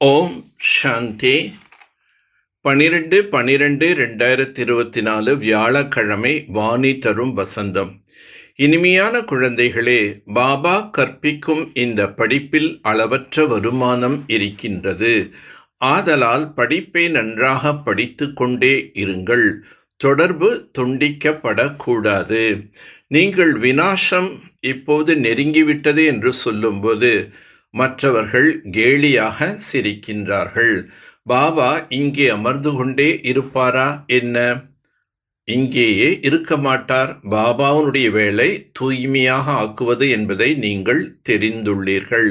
ஓம் சாந்தி. 12/12/2024 வியாழக்கிழமை. வாணி தரும் வசந்தம். இனிமையான குழந்தைகளே, பாபா கற்பிக்கும் இந்த படிப்பில் அளவற்ற வருமானம் இருக்கின்றது. ஆதலால் படிப்பை நன்றாக படித்து கொண்டே இருங்கள். தொடர்பு துண்டிக்கப்படக்கூடாது. நீங்கள் விநாசம் இப்போது நெருங்கிவிட்டது என்று சொல்லும்போது மற்றவர்கள் கேலியாக சிரிக்கின்றார்கள். பாபா இங்கே அமர்ந்து கொண்டே இருப்பாரா என்ன? இங்கேயே இருக்க மாட்டார். பாபாவுடைய வேலை தூய்மையாக ஆக்குவது என்பதை நீங்கள் தெரிந்துள்ளீர்கள்.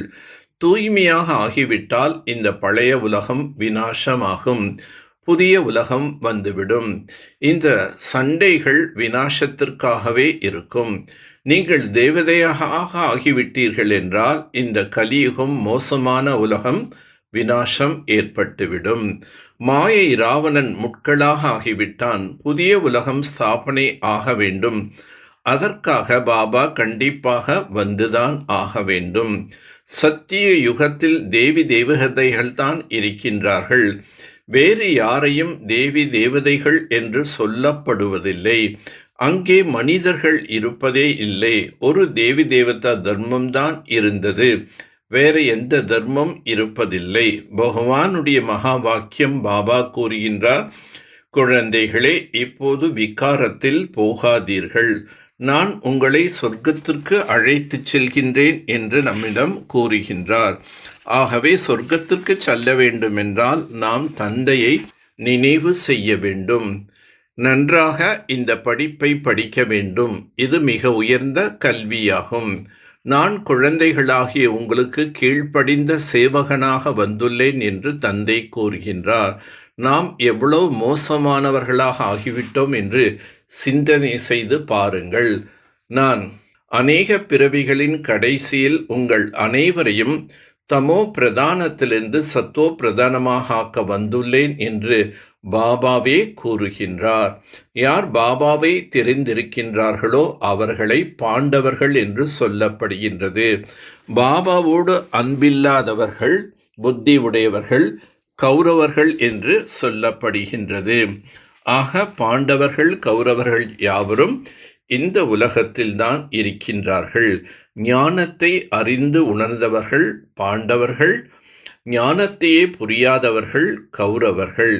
தூய்மையாக ஆகிவிட்டால் இந்த பழைய உலகம் விநாசமாகும், புதிய உலகம் வந்துவிடும். இந்த சண்டைகள் விநாசத்திற்காகவே இருக்கும். நீங்கள் தேவதையாக ஆகிவிட்டீர்கள் என்றால் இந்த கலியுகம் மோசமான உலகம் விநாசம் ஏற்பட்டுவிடும். மாயை ராவணன் முட்களாக ஆகிவிட்டான். புதிய உலகம் ஸ்தாபனை ஆக வேண்டும். அதற்காக பாபா கண்டிப்பாக வந்துதான் ஆக வேண்டும். சத்திய யுகத்தில் தேவி தேவதைகள்தான் இருக்கின்றார்கள். வேறு யாரையும் தேவி தேவதைகள் என்று சொல்லப்படுவதில்லை. அங்கே மனிதர்கள் இருப்பதே இல்லை. ஒரு தேவி தேவதா தர்மம்தான் இருந்தது, வேற எந்த தர்மம் இருப்பதில்லை. பகவானுடைய மகா வாக்கியம் பாபா கூறுகின்றார், குழந்தைகளே, இப்போது விகாரத்தில் போகாதீர்கள். நான் உங்களை சொர்க்கத்திற்கு அழைத்து செல்கின்றேன் என்று நம்மிடம் கூறுகின்றார். ஆகவே சொர்க்கத்திற்கு செல்ல வேண்டுமென்றால் நாம் தந்தையை நினைவு செய்ய வேண்டும். நன்றாக இந்த படிப்பை படிக்க வேண்டும். இது மிக உயர்ந்த கல்வியாகும். நான் குழந்தைகளாகிய உங்களுக்கு கீழ்ப்படிந்த சேவகனாக வந்துள்ளேன் என்று தந்தை கூறுகின்றார். நாம் எவ்வளவு மோசமானவர்களாக ஆகிவிட்டோம் என்று சிந்தனை செய்து பாருங்கள். நான் அநேக பிறவிகளின் கடைசியில் உங்கள் அனைவரையும் தமோ பிரதானத்திலிருந்து சத்தோ பிரதானமாக ஆக்க வந்துள்ளேன் என்று பாபாவே கூறுகின்றார். யார் பாபாவை தெரிந்திருக்கின்றார்களோ அவர்களை பாண்டவர்கள் என்று சொல்லப்படுகின்றது. பாபாவோடு அன்பில்லாதவர்கள், புத்தி உடையவர்கள், கௌரவர்கள் என்று சொல்லப்படுகின்றது. ஆக பாண்டவர்கள், கௌரவர்கள் யாவரும் இந்த உலகத்தில்தான் இருக்கின்றார்கள். ஞானத்தை அறிந்து உணர்ந்தவர்கள் பாண்டவர்கள், ஞானத்தையே புரியாதவர்கள் கௌரவர்கள்.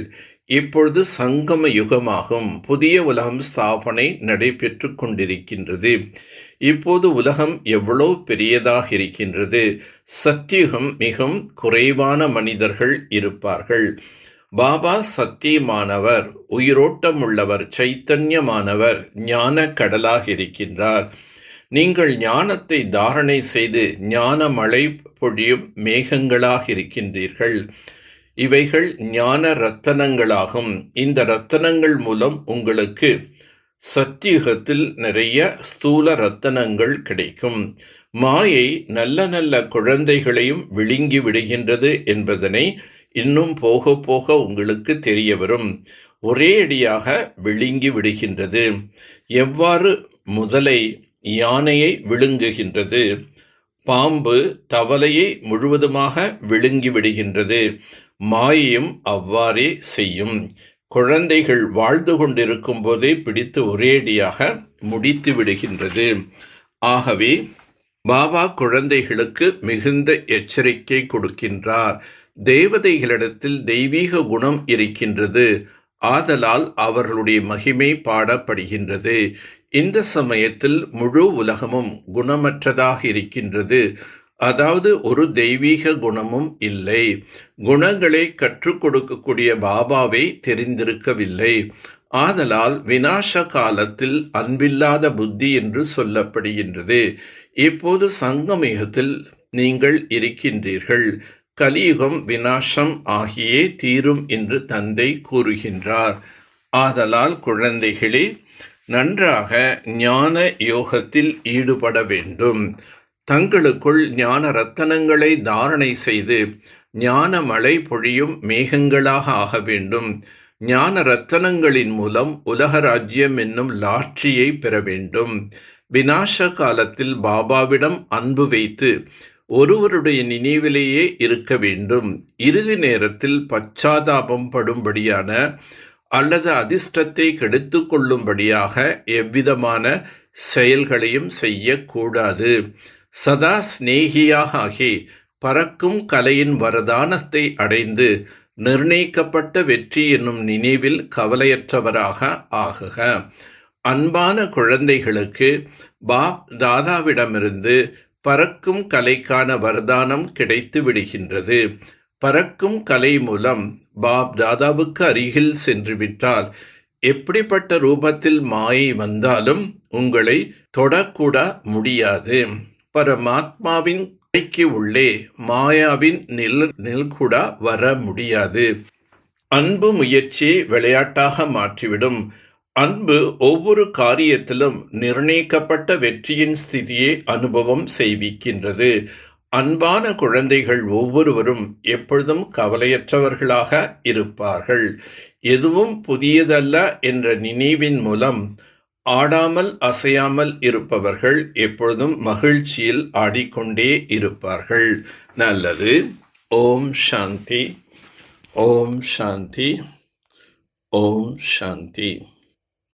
இப்பொழுது சங்கம யுகமாகும். புதிய உலகம் ஸ்தாபனை நடைபெற்று கொண்டிருக்கின்றது. இப்போது உலகம் எவ்வளவு பெரியதாக இருக்கின்றது. சத்தியுகம் மிகவும் குறைவான மனிதர்கள் இருப்பார்கள். பாபா சத்தியமானவர், உயிரோட்டம் உள்ளவர், சைத்தன்யமானவர், ஞான கடலாக இருக்கின்றார். நீங்கள் ஞானத்தை தாரணை செய்து ஞான மழை பொழியும் மேகங்களாக இருக்கின்றீர்கள். இவைகள் ஞான ரத்தனங்களாகும். இந்த ரத்தனங்கள் மூலம் உங்களுக்கு சத்தியுகத்தில் நிறைய ஸ்தூல ரத்தனங்கள் கிடைக்கும். மாயை நல்ல நல்ல குழந்தைகளையும் விழுங்கி விடுகின்றது என்பதனை இன்னும் போக போக உங்களுக்கு தெரிய வரும். ஒரே அடியாக விழுங்கி விடுகின்றது. எவ்வாறு முதலை யானையை விழுங்குகின்றது, பாம்பு தவளையை முழுவதுமாக விழுங்கி விடுகின்றது, மாயையும் அவ்வாறே செய்யும். குழந்தைகள் வாழ்ந்து கொண்டிருக்கும் போதே பிடித்து ஒரேடியாக முடித்து விடுகின்றது. ஆகவே பாபா குழந்தைகளுக்கு மிகுந்த எச்சரிக்கை கொடுக்கின்றார். தேவதைகளிடத்தில் தெய்வீக குணம் இருக்கின்றது. ஆதலால் அவர்களுடைய மகிமை பாடப்படுகின்றது. இந்த சமயத்தில் முழு உலகமும் குணமற்றதாக இருக்கின்றது. அதாவது ஒரு தெய்வீக குணமும் இல்லை. குணங்களை கற்றுக் கொடுக்கக்கூடிய பாபாவை தெரிந்திருக்கவில்லை. ஆதலால் விநாச காலத்தில் அன்பில்லாத புத்தி என்று சொல்லப்படுகின்றது. இப்போது சங்கமயுகத்தில் நீங்கள் இருக்கின்றீர்கள். கலியுகம் விநாசம் ஆகியே தீரும் என்று தந்தை கூறுகின்றார். ஆதலால் குழந்தைகளே, நன்றாக ஞான யோகத்தில் ஈடுபட வேண்டும். தங்களுக்குள் ஞான ரத்தனங்களை தாரணை செய்து ஞான மழை பொழியும் மேகங்களாக ஆக வேண்டும். ஞான ரத்தனங்களின் மூலம் உலக ராஜ்யம் என்னும் லாட்சியை பெற வேண்டும். விநாச காலத்தில் பாபாவிடம் அன்பு வைத்து ஒருவருடைய நினைவிலேயே இருக்க வேண்டும். இறுதி நேரத்தில் பச்சாதாபம் படும்படியான அல்லது அதிர்ஷ்டத்தை கெடுத்து கொள்ளும்படியாக எவ்விதமான செயல்களையும் செய்யக்கூடாது. சதா சிநேகியாக ஆகி பறக்கும் கலையின் வரதானத்தை அடைந்து நிர்ணயிக்கப்பட்ட வெற்றி என்னும் நினைவில் கவலையற்றவராக ஆகுக. அன்பான குழந்தைகளுக்கு பாப் தாதாவிடமிருந்து பறக்கும் கலைக்கான வரதானம் கிடைத்து விடுகின்றது. பறக்கும் கலை மூலம் பாப் தாதாவுக்கு அருகில் சென்று விட்டால் எப்படிப்பட்ட ரூபத்தில் மாயை வந்தாலும் உங்களை தொடக்கூட முடியாது. பரமாத்மாவின் கலைக்கு உள்ளே மாயாவின் நிழல் கூட வர முடியாது. அன்பு முயற்சியை விளையாட்டாக மாற்றிவிடும். அன்பு ஒவ்வொரு காரியத்திலும் நிர்ணயிக்கப்பட்ட வெற்றியின் ஸ்திதியை அனுபவம் செய்விக்கின்றது. அன்பான குழந்தைகள் ஒவ்வொருவரும் எப்பொழுதும் கவலையற்றவர்களாக இருப்பார்கள். எதுவும் புதியதல்ல என்ற நினைவின் மூலம் ஆடாமல் அசையாமல் இருப்பவர்கள் எப்பொழுதும் மகிழ்ச்சியில் ஆடிக்கொண்டே இருப்பார்கள். நல்லது. ஓம் சாந்தி. ஓம் சாந்தி. ஓம் சாந்தி.